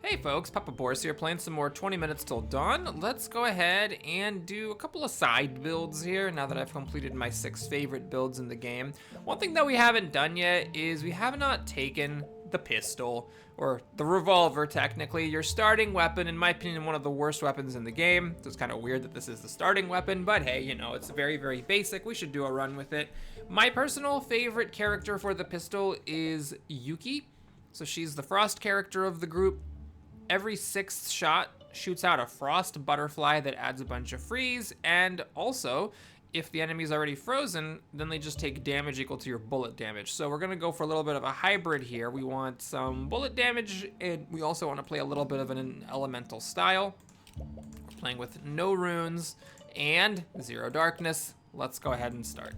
Hey folks, Papa Boris here playing some more 20 Minutes Till Dawn. Let's go ahead and do a couple of side builds here now that I've completed my 6 favorite builds in the game. One thing that we haven't done yet is we have not taken the pistol, or the revolver technically. Your starting weapon, in my opinion, one of the worst weapons in the game. So it's kind of weird that this is the starting weapon, but hey, you know, it's very, very basic. We should do a run with it. My personal favorite character for the pistol is Yuki. So she's the frost character of the group. Every 6th shot shoots out a frost butterfly that adds a bunch of freeze, and also, if the enemy's already frozen, then they just take damage equal to your bullet damage. So we're gonna go for a little bit of a hybrid here. We want some bullet damage, and we also want to play a little bit of an elemental style. We're playing with no runes and 0 darkness. Let's go ahead and start.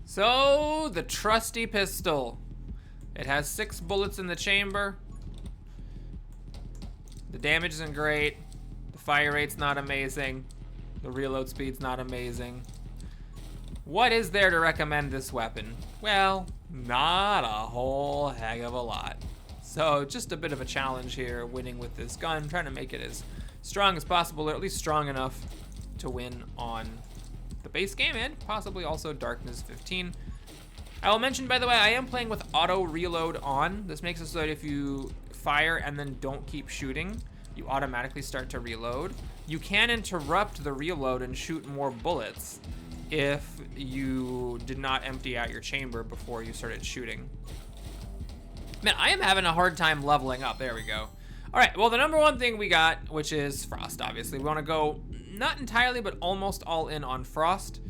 So, the trusty pistol. It has 6 bullets in the chamber. The damage isn't great. The fire rate's not amazing. The reload speed's not amazing. What is there to recommend this weapon? Well, not a whole heck of a lot. So, just a bit of a challenge here, winning with this gun, trying to make it as strong as possible, or at least strong enough to win on the base game, and possibly also Darkness 15. I will mention, by the way, I am playing with auto reload on. This makes it so that if you fire and then don't keep shooting, you automatically start to reload. You can interrupt the reload and shoot more bullets if you did not empty out your chamber before you started shooting. Man, I am having a hard time leveling up. There we go. All right, well, the number one thing we got, which is frost, obviously. We want to go not entirely, but almost all in on frost,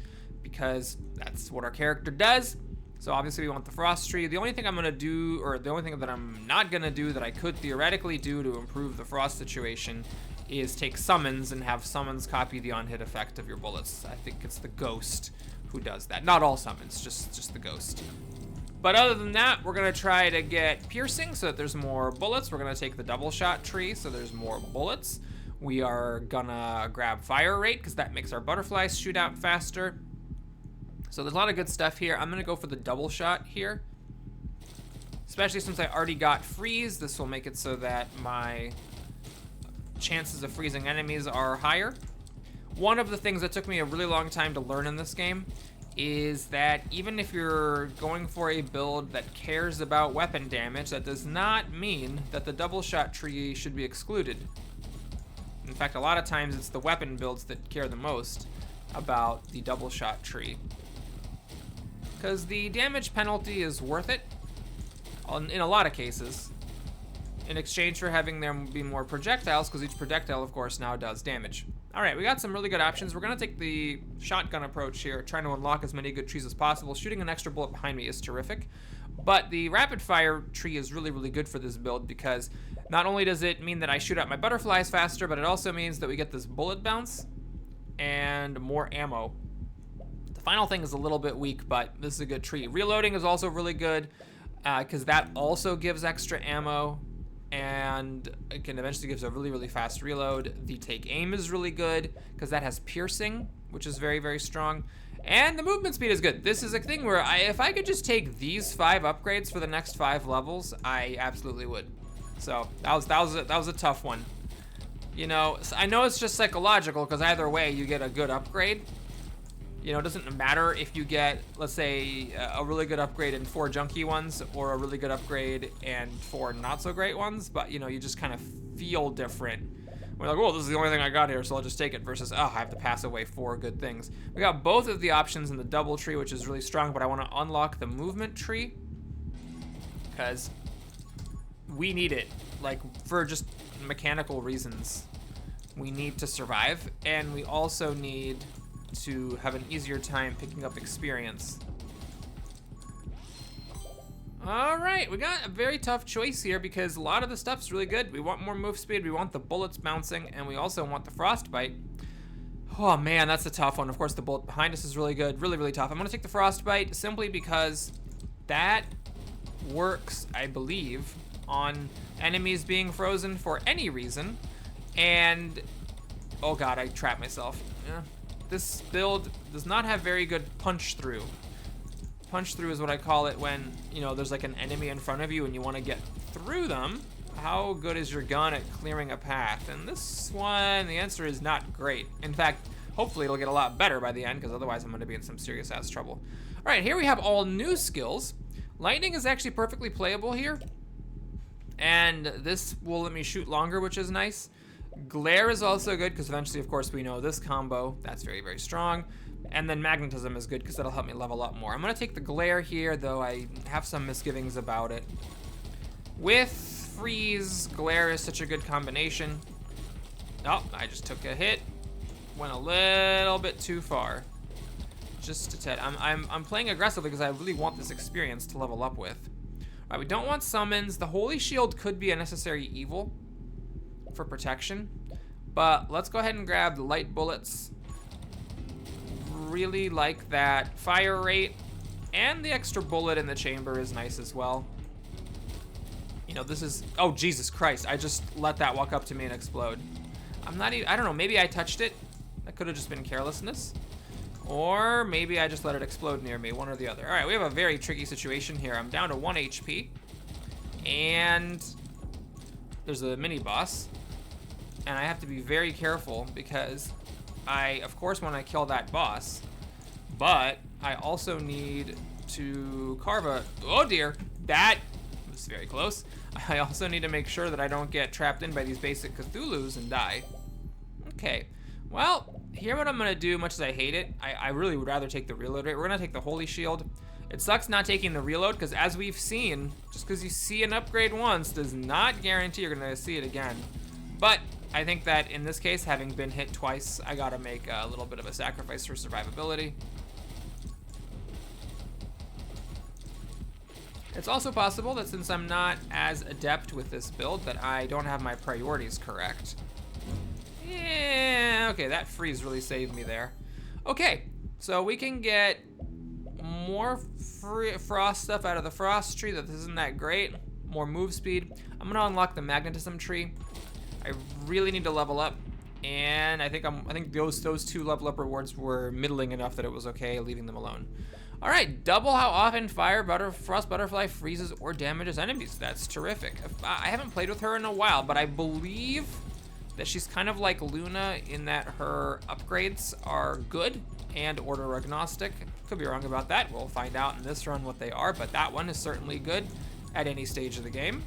because that's what our character does. So obviously we want the frost tree. The only thing I'm gonna do, or the only thing that I'm not gonna do that I could theoretically do to improve the frost situation, is take summons and have summons copy the on-hit effect of your bullets. I think it's the ghost who does that. Not all summons, just the ghost. But other than that, we're gonna try to get piercing so that there's more bullets. We're gonna take the double shot tree so there's more bullets. We are gonna grab fire rate because that makes our butterflies shoot out faster. So there's a lot of good stuff here. I'm gonna go for the double shot here. Especially since I already got freeze, this will make it so that my chances of freezing enemies are higher. One of the things that took me a really long time to learn in this game is that even if you're going for a build that cares about weapon damage, that does not mean that the double shot tree should be excluded. In fact, a lot of times it's the weapon builds that care the most about the double shot tree, because the damage penalty is worth it in a lot of cases, in exchange for having there be more projectiles, because each projectile, of course, now does damage. All right, we got some really good options. We're gonna take the shotgun approach here, trying to unlock as many good trees as possible. Shooting an extra bullet behind me is terrific, but the rapid fire tree is really, really good for this build, because not only does it mean that I shoot out my butterflies faster, but it also means that we get this bullet bounce and more ammo. The final thing is a little bit weak, but this is a good tree. Reloading is also really good, because that also gives extra ammo, and it can eventually gives a really, really fast reload. The take aim is really good, because that has piercing, which is very, very strong. And the movement speed is good. This is a thing where if I could just take these 5 upgrades for the next 5 levels, I absolutely would. So that was a tough one. You know, I know it's just psychological, because either way you get a good upgrade. You know, it doesn't matter if you get, let's say, a really good upgrade and 4 junky ones, or a really good upgrade and 4 not so great ones, but you know, you just kind of feel different. We're like, oh, this is the only thing I got here, so I'll just take it, versus, oh, I have to pass away 4 good things. We got both of the options in the double tree, which is really strong, but I want to unlock the movement tree, because we need it, like, for just mechanical reasons. We need to survive, and we also need to have an easier time picking up experience. All right, we got a very tough choice here, because a lot of the stuff's really good. We want more move speed, we want the bullets bouncing, and we also want the frostbite. Oh man, that's a tough one. Of course, the bullet behind us is really good, really, really tough. I'm gonna take the frostbite simply because that works, I believe, on enemies being frozen for any reason. And, oh god, I trapped myself. Yeah. This build does not have very good punch through. Punch through is what I call it when, you know, there's like an enemy in front of you and you want to get through them. How good is your gun at clearing a path? And this one, the answer is not great. In fact, hopefully it'll get a lot better by the end, because otherwise I'm going to be in some serious ass trouble. All right, here we have all new skills. Lightning is actually perfectly playable here. And this will let me shoot longer, which is nice. Glare is also good, because eventually, of course, we know this combo. That's very, very strong. And then magnetism is good, because that'll help me level up more. I'm going to take the glare here, though I have some misgivings about it. With freeze, glare is such a good combination. Oh, I just took a hit. Went a little bit too far. Just a tad. I'm playing aggressively because I really want this experience to level up with. All right, we don't want summons. The Holy Shield could be a necessary evil for protection, but let's go ahead and grab the light bullets. Really like that fire rate, and the extra bullet in the chamber is nice as well. You know, this is, oh Jesus Christ, I just let that walk up to me and explode. I'm not even, I don't know, maybe I touched it. That could have just been carelessness. Or maybe I just let it explode near me, one or the other. All right, we have a very tricky situation here. I'm down to 1 HP, and there's a mini boss, and I have to be very careful because I, of course, want to kill that boss, but I also need to carve a, oh dear, that was very close. I also need to make sure that I don't get trapped in by these basic Cthulhus and die. Okay, well, here what I'm gonna do, much as I hate it, I really would rather take the reload rate. We're gonna take the Holy Shield. It sucks not taking the reload, because as we've seen, just because you see an upgrade once does not guarantee you're gonna see it again. But I think that in this case, having been hit twice, I gotta make a little bit of a sacrifice for survivability. It's also possible that since I'm not as adept with this build, that I don't have my priorities correct. Yeah, okay, that freeze really saved me there. Okay, so we can get more frost stuff out of the frost tree. That isn't that great. More move speed. I'm gonna unlock the magnetism tree. I really need to level up, and I think those two level up rewards were middling enough that it was okay leaving them alone. All right, double how often frost butterfly freezes or damages enemies. That's terrific. I haven't played with her in a while, but I believe that she's kind of like Luna in that her upgrades are good and order agnostic. Could be wrong about that. We'll find out in this run what they are, but that one is certainly good at any stage of the game.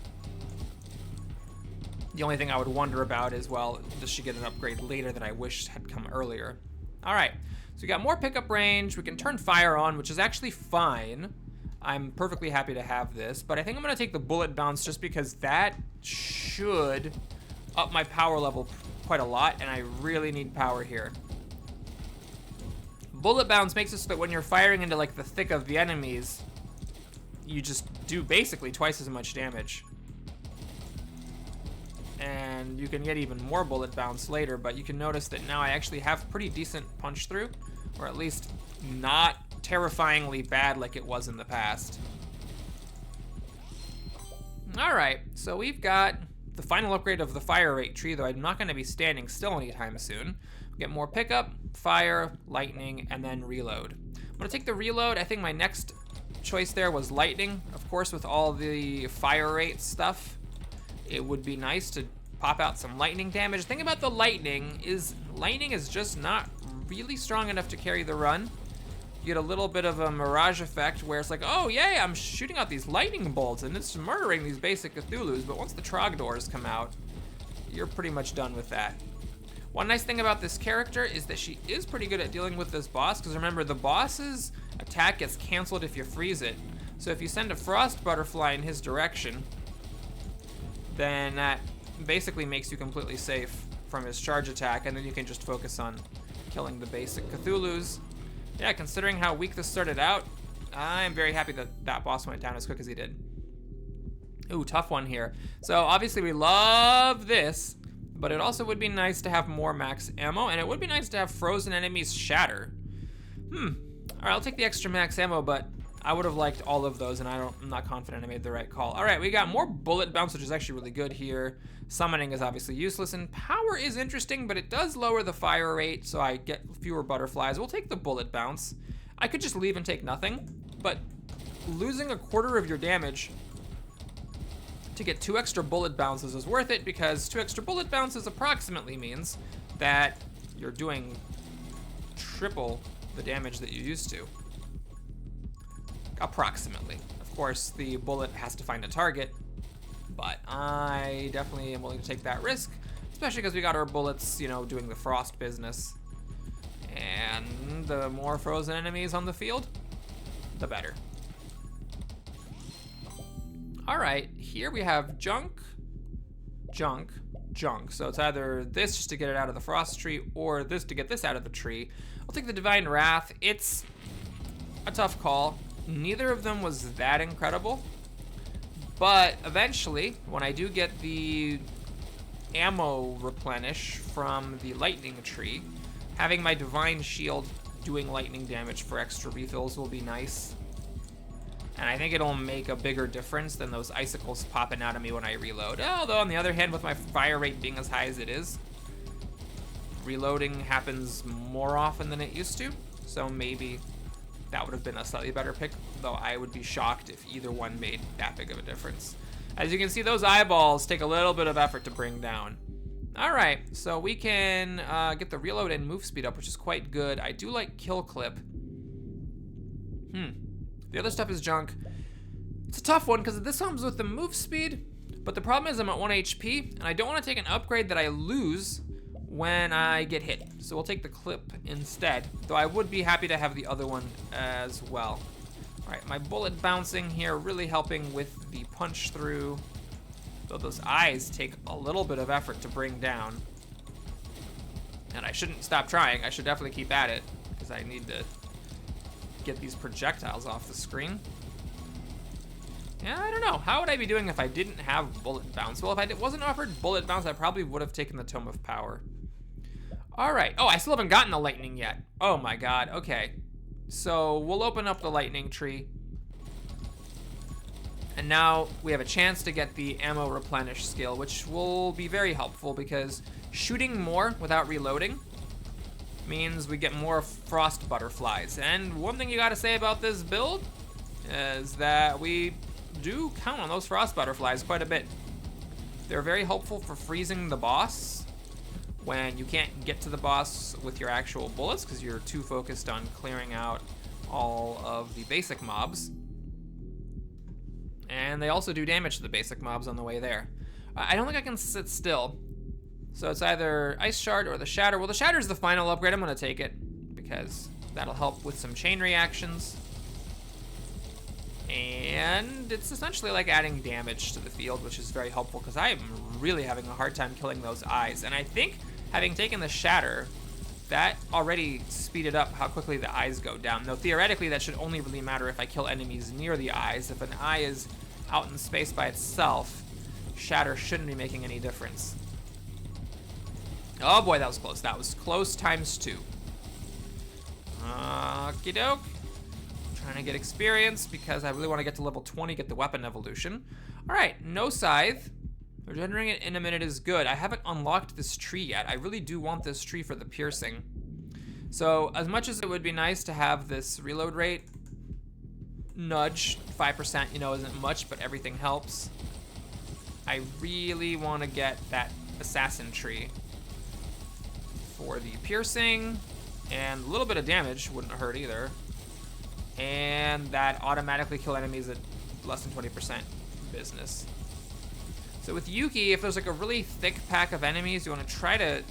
The only thing I would wonder about is, well, does she get an upgrade later that I wish had come earlier? All right, so we got more pickup range. We can turn fire on, which is actually fine. I'm perfectly happy to have this, but I think I'm gonna take the bullet bounce just because that should up my power level quite a lot, and I really need power here. Bullet bounce makes it so that when you're firing into like the thick of the enemies, you just do basically twice as much damage. And you can get even more bullet bounce later, but you can notice that now I actually have pretty decent punch through, or at least not terrifyingly bad like it was in the past. All right, so we've got the final upgrade of the fire rate tree, though I'm not going to be standing still anytime soon. Get more pickup, fire, lightning, and then reload. I'm going to take the reload. I think my next choice there was lightning. Of course, with all the fire rate stuff, it would be nice to pop out some lightning damage. The thing about the lightning is just not really strong enough to carry the run. You get a little bit of a mirage effect where it's like, oh yay, I'm shooting out these lightning bolts and it's murdering these basic Cthulhus, but once the Trogdors come out, you're pretty much done with that. One nice thing about this character is that she is pretty good at dealing with this boss, because remember, the boss's attack gets canceled if you freeze it. So if you send a frost butterfly in his direction, then that basically makes you completely safe from his charge attack, and then you can just focus on killing the basic Cthulhus. Yeah, considering how weak this started out, I'm very happy that that boss went down as quick as he did. Ooh, tough one here. So obviously we love this, but it also would be nice to have more max ammo, and it would be nice to have frozen enemies shatter. All right, I'll take the extra max ammo, but I would have liked all of those, and I'm not confident I made the right call. All right, we got more bullet bounce, which is actually really good here. Summoning is obviously useless, and power is interesting, but it does lower the fire rate, so I get fewer butterflies. We'll take the bullet bounce. I could just leave and take nothing, but losing a quarter of your damage to get 2 extra bullet bounces is worth it, because 2 extra bullet bounces approximately means that you're doing triple the damage that you used to. Approximately. Of course, the bullet has to find a target, but I definitely am willing to take that risk, especially because we got our bullets, you know, doing the frost business. And the more frozen enemies on the field, the better. All right, here we have junk, junk, junk. So it's either this just to get it out of the frost tree, or this to get this out of the tree. I'll take the Divine Wrath. It's a tough call. Neither of them was that incredible, but eventually, when I do get the ammo replenish from the lightning tree, having my Divine Shield doing lightning damage for extra refills will be nice. And I think it'll make a bigger difference than those icicles popping out of me when I reload. Although, on the other hand, with my fire rate being as high as it is, reloading happens more often than it used to. So maybe that would have been a slightly better pick, though I would be shocked if either one made that big of a difference. As you can see, those eyeballs take a little bit of effort to bring down. All right, so we can get the reload and move speed up, which is quite good. I do like kill clip. The other stuff is junk. It's a tough one because this comes with the move speed, but the problem is I'm at 1 HP, and I don't want to take an upgrade that I lose when I get hit. So we'll take the clip instead, though I would be happy to have the other one as well. All right, my bullet bouncing here really helping with the punch through, though those eyes take a little bit of effort to bring down. And I shouldn't stop trying. I should definitely keep at it, because I need to get these projectiles off the screen. Yeah, I don't know. How would I be doing if I didn't have bullet bounce? Well, if I wasn't offered bullet bounce, I probably would have taken the Tome of Power. All right. Oh, I still haven't gotten the lightning yet. Oh my god. Okay. So we'll open up the lightning tree. And now we have a chance to get the ammo replenish skill, which will be very helpful because shooting more without reloading means we get more frost butterflies. And one thing you gotta say about this build is that we do count on those frost butterflies quite a bit. They're very helpful for freezing the boss when you can't get to the boss with your actual bullets because you're too focused on clearing out all of the basic mobs. And they also do damage to the basic mobs on the way there. I don't think I can sit still. So it's either Ice Shard or the Shatter. Well, the Shatter is the final upgrade. I'm gonna take it because that'll help with some chain reactions. And it's essentially like adding damage to the field, which is very helpful because I am really having a hard time killing those eyes. And I think having taken the Shatter, that already speeded up how quickly the eyes go down. Though theoretically, that should only really matter if I kill enemies near the eyes. If an eye is out in space by itself, Shatter shouldn't be making any difference. Oh boy, that was close. That was close times 2. Okie doke. Trying to get experience because I really want to get to level 20, get the weapon evolution. All right, no scythe. Regenerating it in a minute is good. I haven't unlocked this tree yet. I really do want this tree for the piercing. So as much as it would be nice to have this reload rate nudge, 5%, you know, isn't much, but everything helps. I really want to get that assassin tree for the piercing, and a little bit of damage wouldn't hurt either. And that automatically kill enemies at less than 20% business. So with Yuki, if there's like a really thick pack of enemies, you want to try to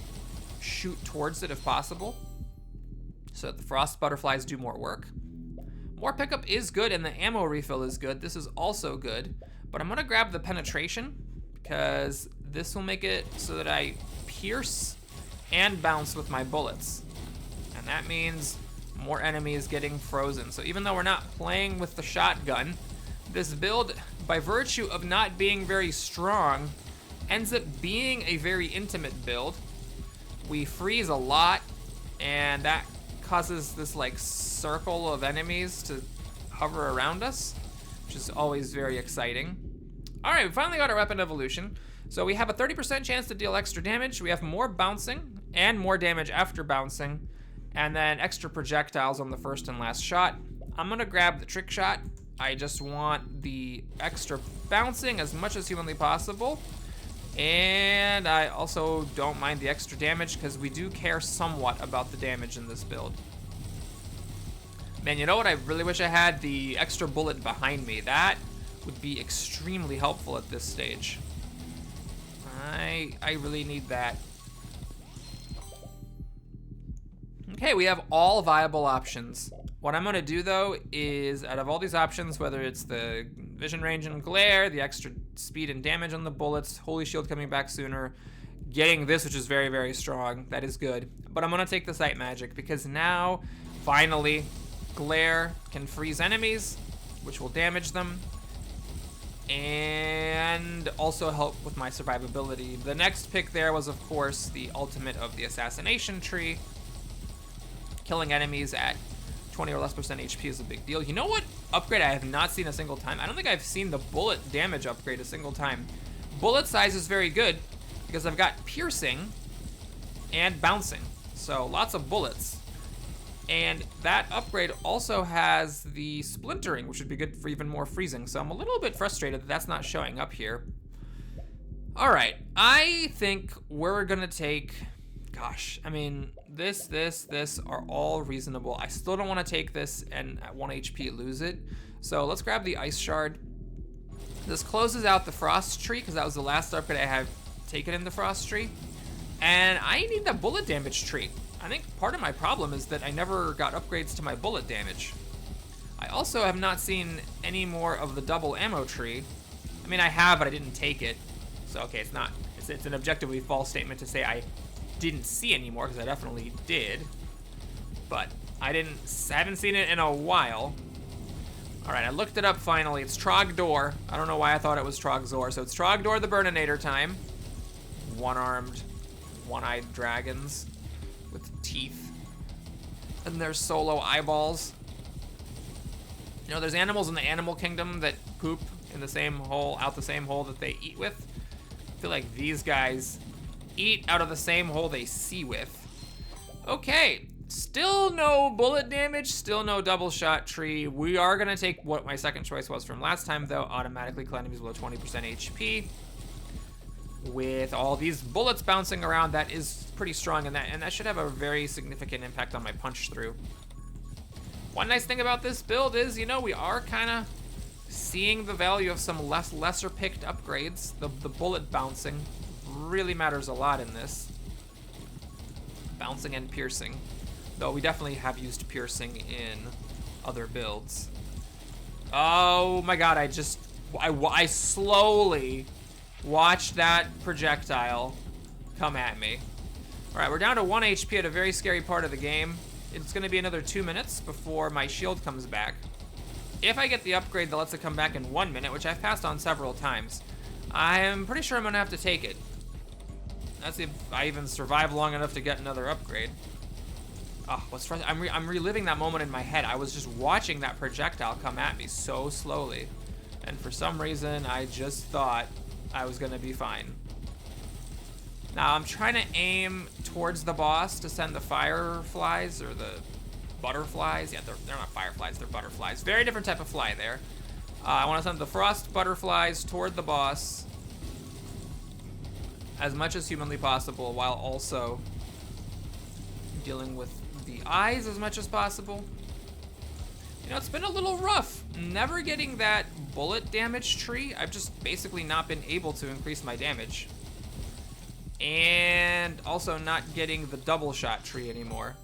shoot towards it if possible, so that the frost butterflies do more work. More pickup is good, and the ammo refill is good. This is also good, but I'm gonna grab the penetration because this will make it so that I pierce and bounce with my bullets. And that means more enemies getting frozen. So even though we're not playing with the shotgun, this build, by virtue of not being very strong, ends up being a very intimate build. We freeze a lot, and that causes this like circle of enemies to hover around us, which is always very exciting. All right, we finally got our weapon evolution. So we have a 30% chance to deal extra damage. We have more bouncing and more damage after bouncing, and then extra projectiles on the first and last shot. I'm gonna grab the trick shot I just want the extra bouncing as much as humanly possible. And I also don't mind the extra damage because we do care somewhat about the damage in this build. Man, you know what I really wish I had? The extra bullet behind me. That would be extremely helpful at this stage. I really need that. Okay, we have all viable options. What I'm gonna do though is, out of all these options, whether it's the vision range and glare, the extra speed and damage on the bullets, holy shield coming back sooner, getting this, which is very, very strong, that is good. But I'm gonna take the sight magic because now, finally, glare can freeze enemies, which will damage them, and also help with my survivability. The next pick there was, of course, the ultimate of the assassination tree. Killing enemies at 20 or less % HP is a big deal. You know what upgrade I have not seen a single time? I don't think I've seen the bullet damage upgrade a single time. Bullet size is very good because I've got piercing and bouncing. So lots of bullets. And that upgrade also has the splintering, which would be good for even more freezing. So I'm a little bit frustrated that that's not showing up here. All right, I think we're gonna take, gosh, I mean, this are all reasonable. I still don't want to take this and at 1 HP lose it. So let's grab the ice shard. This closes out the frost tree because that was the last upgrade I have taken in the frost tree. And I need the bullet damage tree. I think part of my problem is that I never got upgrades to my bullet damage. I also have not seen any more of the double ammo tree. I mean, I have, but I didn't take it. So okay, it's an objectively false statement to say I didn't see anymore, because I definitely did, but I haven't seen it in a while. All right, I looked it up finally. It's Trogdor. I don't know why I thought it was Trogzor. So it's Trogdor the Burninator time. One-armed, one-eyed dragons with teeth and their solo eyeballs. You know, there's animals in the animal kingdom that poop in the same hole, out the same hole that they eat with. I feel like these guys eat out of the same hole they see with. Okay, still no bullet damage, still no double shot tree. We are gonna take what my second choice was from last time though, automatically kill enemies below 20% HP. With all these bullets bouncing around, that is pretty strong, and that should have a very significant impact on my punch through. One nice thing about this build is, you know, we are kind of seeing the value of some lesser picked upgrades. The bullet bouncing really matters a lot in this. Bouncing and piercing. Though we definitely have used piercing in other builds. Oh my god, I slowly watched that projectile come at me. Alright, we're down to 1 HP at a very scary part of the game. It's gonna be another 2 minutes before my shield comes back. If I get the upgrade that lets it come back in 1 minute, which I've passed on several times, I'm pretty sure I'm gonna have to take it. That's if I even survive long enough to get another upgrade. Oh, what's frustrating? I'm reliving that moment in my head. I was just watching that projectile come at me so slowly. And for some reason, I just thought I was gonna be fine. Now, I'm trying to aim towards the boss to send the fireflies, or the butterflies. Yeah, they're not fireflies, they're butterflies. Very different type of fly there. I want to send the frost butterflies toward the boss as much as humanly possible, while also dealing with the eyes as much as possible. You know, it's been a little rough. Never getting that bullet damage tree. I've just basically not been able to increase my damage. And also not getting the double shot tree anymore.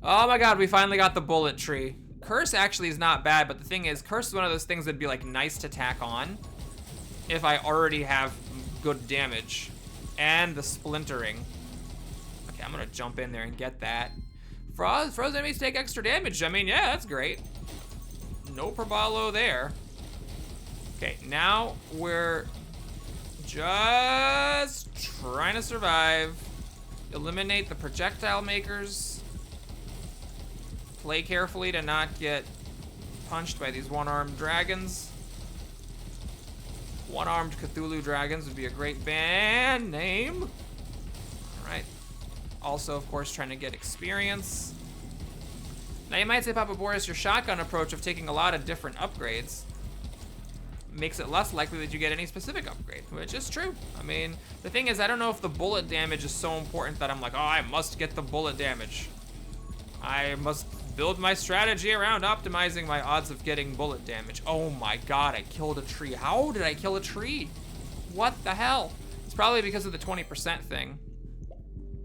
Oh my god, we finally got the bullet tree. Curse actually is not bad, but the thing is, Curse is one of those things that'd be like nice to tack on if I already have good damage. And the splintering. Okay, I'm gonna jump in there and get that. Frozen enemies take extra damage. I mean, yeah, that's great. No probalo there. Okay, now we're just trying to survive. Eliminate the projectile makers. Play carefully to not get punched by these one-armed dragons. One-armed Cthulhu dragons would be a great band name. All right. Also, of course, trying to get experience. Now you might say, Papa Boris, your shotgun approach of taking a lot of different upgrades makes it less likely that you get any specific upgrade, which is true. I mean, the thing is, I don't know if the bullet damage is so important that I'm like, oh, I must get the bullet damage. I must build my strategy around optimizing my odds of getting bullet damage. Oh my god, I killed a tree. How did I kill a tree? What the hell? It's probably because of the 20% thing.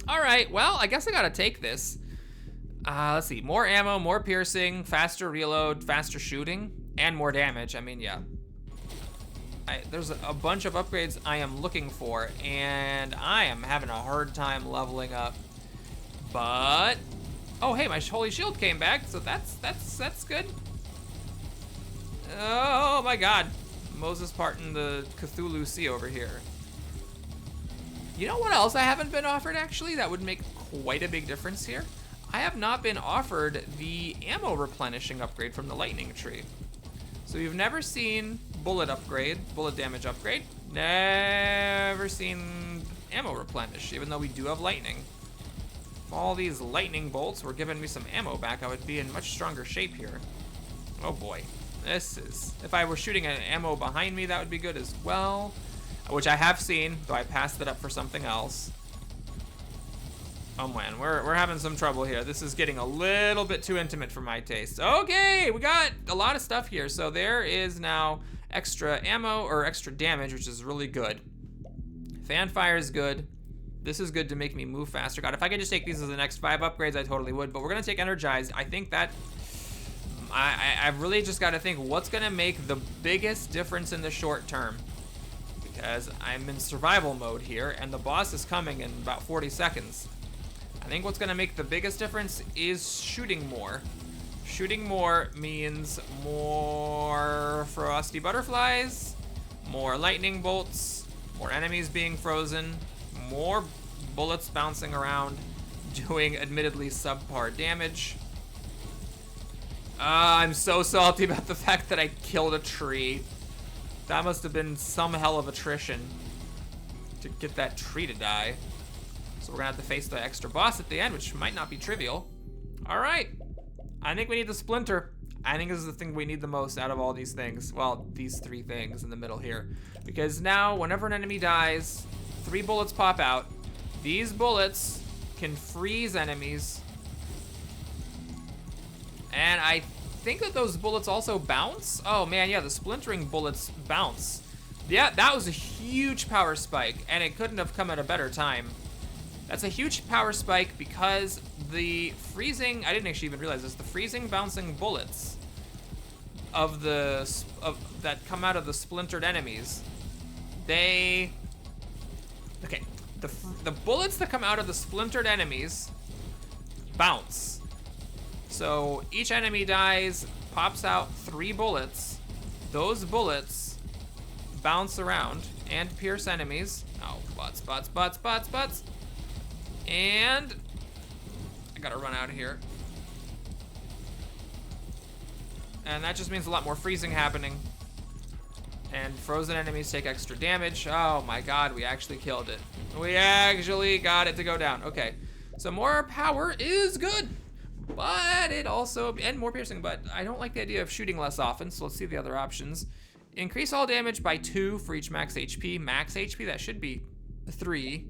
All right, well, I guess I gotta take this. Let's see, more ammo, more piercing, faster reload, faster shooting, and more damage. I mean, yeah. There's a bunch of upgrades I am looking for, and I am having a hard time leveling up. But, oh hey, my holy shield came back, so that's good. Oh my god, Moses parting the Cthulhu Sea over here. You know what else I haven't been offered actually? That would make quite a big difference here. I have not been offered the ammo replenishing upgrade from the lightning tree. So you've never seen bullet damage upgrade. Never seen ammo replenish, even though we do have lightning. If all these lightning bolts were giving me some ammo back, I would be in much stronger shape here. Oh boy, this is, if I were shooting an ammo behind me, that would be good as well. Which I have seen, though I passed it up for something else. Oh man, we're having some trouble here. This is getting a little bit too intimate for my taste. Okay, we got a lot of stuff here. So there is now extra ammo or extra damage, which is really good. Fan fire is good. This is good to make me move faster. God, if I could just take these as the next 5 upgrades, I totally would. But we're gonna take energized. I think that I've really just got to think what's gonna make the biggest difference in the short term. Because I'm in survival mode here, and the boss is coming in about 40 seconds. I think what's gonna make the biggest difference is shooting more. Shooting more means more frosty butterflies, more lightning bolts, more enemies being frozen, more bullets bouncing around, doing admittedly subpar damage. I'm so salty about the fact that I killed a tree. That must have been some hell of attrition to get that tree to die. So we're gonna have to face the extra boss at the end, which might not be trivial. All right, I think we need the splinter. I think this is the thing we need the most out of all these things. Well, these 3 things in the middle here. Because now, whenever an enemy dies, 3 bullets pop out. These bullets can freeze enemies. And I think that those bullets also bounce. Oh man, yeah, the splintering bullets bounce. Yeah, that was a huge power spike, and it couldn't have come at a better time. That's a huge power spike because the freezing, I didn't actually even realize this, the freezing bouncing bullets that come out of the splintered enemies, the bullets that come out of the splintered enemies bounce. So each enemy dies, pops out 3 bullets. Those bullets bounce around and pierce enemies. Oh, butts. And I gotta run out of here. And that just means a lot more freezing happening. And frozen enemies take extra damage. Oh my god, we actually killed it. We actually got it to go down. Okay, so more power is good. But it also, and more piercing, but I don't like the idea of shooting less often, so let's see the other options. Increase all damage by 2 for each max HP. Max HP, that should be 3,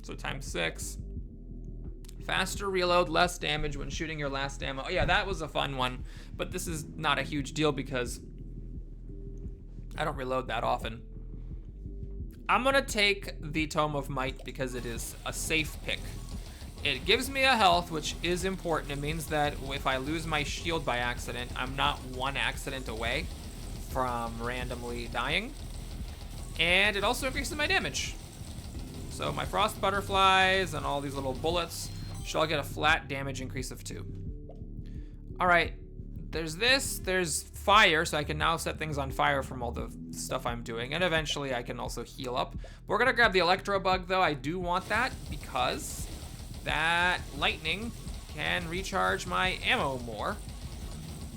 so times 6. Faster reload, less damage when shooting your last ammo. Oh yeah, that was a fun one, but this is not a huge deal because I don't reload that often. I'm gonna take the Tome of Might because it is a safe pick. It gives me a health, which is important. It means that if I lose my shield by accident, I'm not 1 accident away from randomly dying. And it also increases my damage. So my frost butterflies and all these little bullets should all get a flat damage increase of 2. All right, there's fire, so I can now set things on fire from all the stuff I'm doing, and eventually I can also heal up. We're gonna grab the electro bug though. I do want that because that lightning can recharge my ammo more,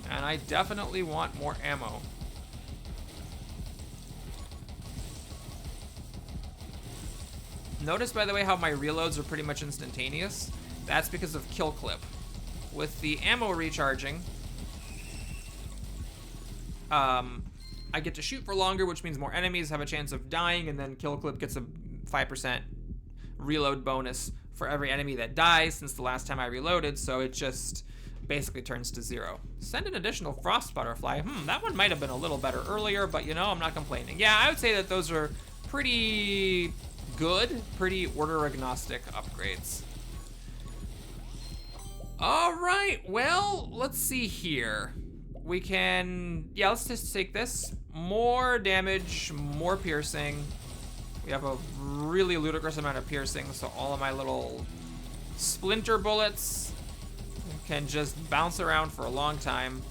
and I definitely want more ammo. Notice, by the way, how my reloads are pretty much instantaneous. That's because of kill clip. with the ammo recharging, I get to shoot for longer, which means more enemies have a chance of dying, and then kill clip gets a 5% reload bonus for every enemy that dies since the last time I reloaded, so it just basically turns to 0. Send an additional frost butterfly. That one might have been a little better earlier, but you know, I'm not complaining. Yeah, I would say that those are pretty good, pretty order agnostic upgrades. All right, well, let's see here. We can, yeah, let's just take this. More damage, more piercing. We have a really ludicrous amount of piercing, so all of my little splinter bullets can just bounce around for a long time.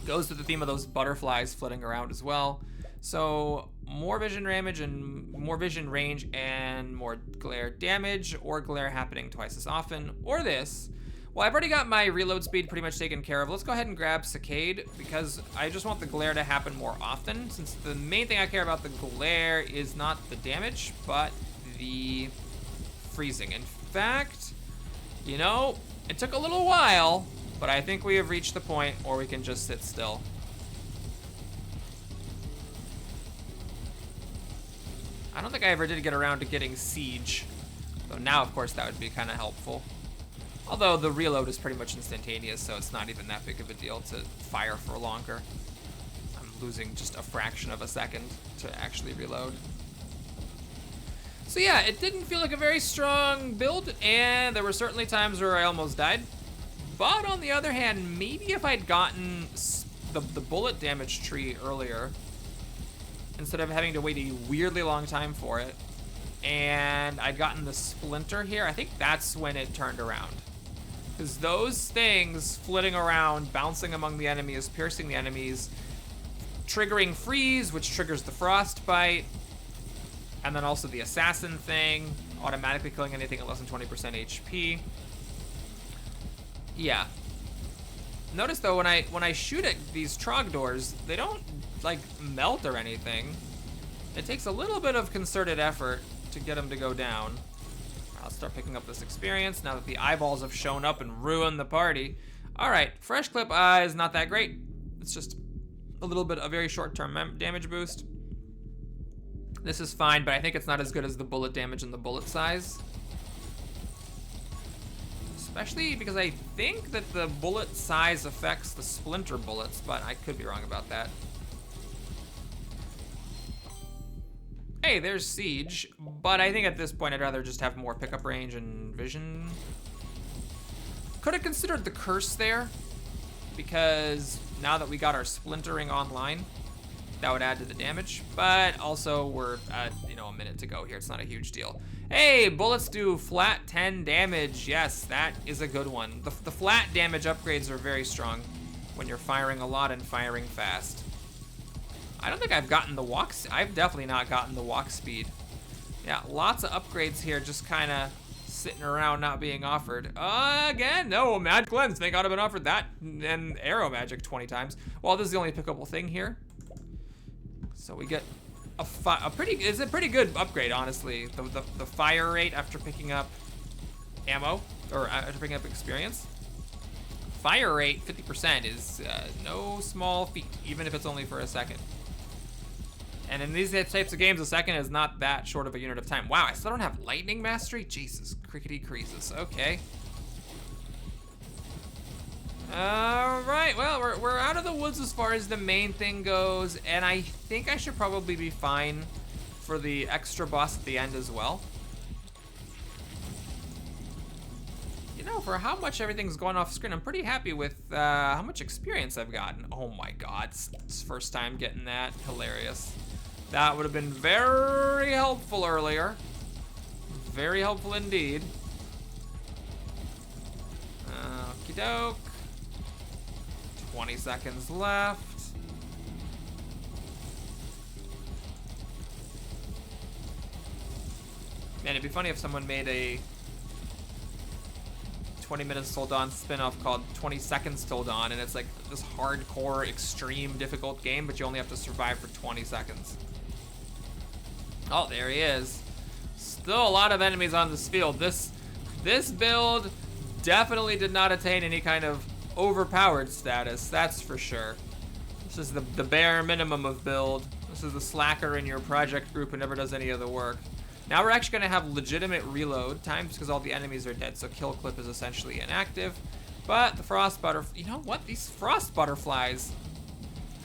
Goes to the theme of those butterflies flitting around as well. So more vision damage and more vision range and more glare damage, or glare happening twice as often, or this. Well, I've already got my reload speed pretty much taken care of. Let's go ahead and grab Saccade, because I just want the glare to happen more often, since the main thing I care about the glare is not the damage, but the freezing. In fact, you know, it took a little while, but I think we have reached the point where we can just sit still. I don't think I ever did get around to getting Siege, though now, of course, that would be kind of helpful. Although the reload is pretty much instantaneous, so it's not even that big of a deal to fire for longer. I'm losing just a fraction of a second to actually reload. So yeah, it didn't feel like a very strong build, and there were certainly times where I almost died. But on the other hand, maybe if I'd gotten the bullet damage tree earlier, instead of having to wait a weirdly long time for it, and I'd gotten the splinter here, I think that's when it turned around. Because those things flitting around, bouncing among the enemies, piercing the enemies, triggering freeze, which triggers the frostbite, and then also the assassin thing, automatically killing anything at less than 20% HP. Yeah. Notice though, when I shoot at these Trogdors, they don't like melt or anything. It takes a little bit of concerted effort to get them to go down. I'll start picking up this experience now that the eyeballs have shown up and ruined the party. All right, fresh clip is not that great. It's just a little bit, a very short-term damage boost. This is fine, but I think it's not as good as the bullet damage and the bullet size. Especially because I think that the bullet size affects the splinter bullets, but I could be wrong about that. Hey, there's Siege, but I think at this point I'd rather just have more pickup range and vision. Could have considered the curse there, because now that we got our splintering online, that would add to the damage. But also we're at, you know, a minute to go here. It's not a huge deal. Hey, bullets do flat 10 damage. Yes, that is a good one. The flat damage upgrades are very strong when you're firing a lot and firing fast. I don't think I've gotten the walk. I've definitely not gotten the walk speed. Yeah, lots of upgrades here, just kind of sitting around not being offered. Again, no, Magic Lens. Thank God I've been offered that and Arrow Magic 20 times. Well, this is the only pickable thing here. So we get it's a pretty good upgrade, honestly. The fire rate after picking up ammo, or after picking up experience. Fire rate 50% is no small feat, even if it's only for a second. And in these types of games, a second is not that short of a unit of time. Wow, I still don't have lightning mastery? Jesus, crickety creases. Okay. All right, well, we're out of the woods as far as the main thing goes, and I think I should probably be fine for the extra boss at the end as well. You know, for how much everything's going off screen, I'm pretty happy with how much experience I've gotten. Oh my God, it's first time getting that. Hilarious. That would have been very helpful earlier. Very helpful indeed. Okie doke. 20 seconds left. Man, it'd be funny if someone made a 20 minutes till dawn spin-off called 20 seconds till dawn, and it's like this hardcore, extreme, difficult game, but you only have to survive for 20 seconds. Oh, there he is. Still a lot of enemies on this field. This build definitely did not attain any kind of overpowered status, that's for sure. This is the bare minimum of build. This is the slacker in your project group who never does any of the work. Now we're actually going to have legitimate reload times because all the enemies are dead, so kill clip is essentially inactive. But the frost butterfly, you know what? These frost butterflies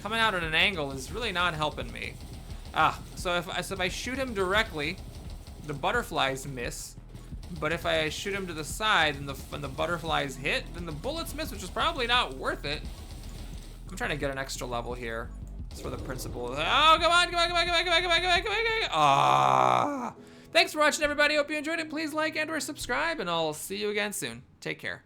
coming out at an angle is really not helping me. So if I shoot him directly, the butterflies miss. But if I shoot him to the side and the butterflies hit, then the bullets miss, which is probably not worth it. I'm trying to get an extra level here. It's for the principal. Oh, come on, come on, come on, come on, come on, come on, come on, come on, come on. Ah. Thanks for watching, everybody. Hope you enjoyed it. Please like and/or subscribe, and I'll see you again soon. Take care.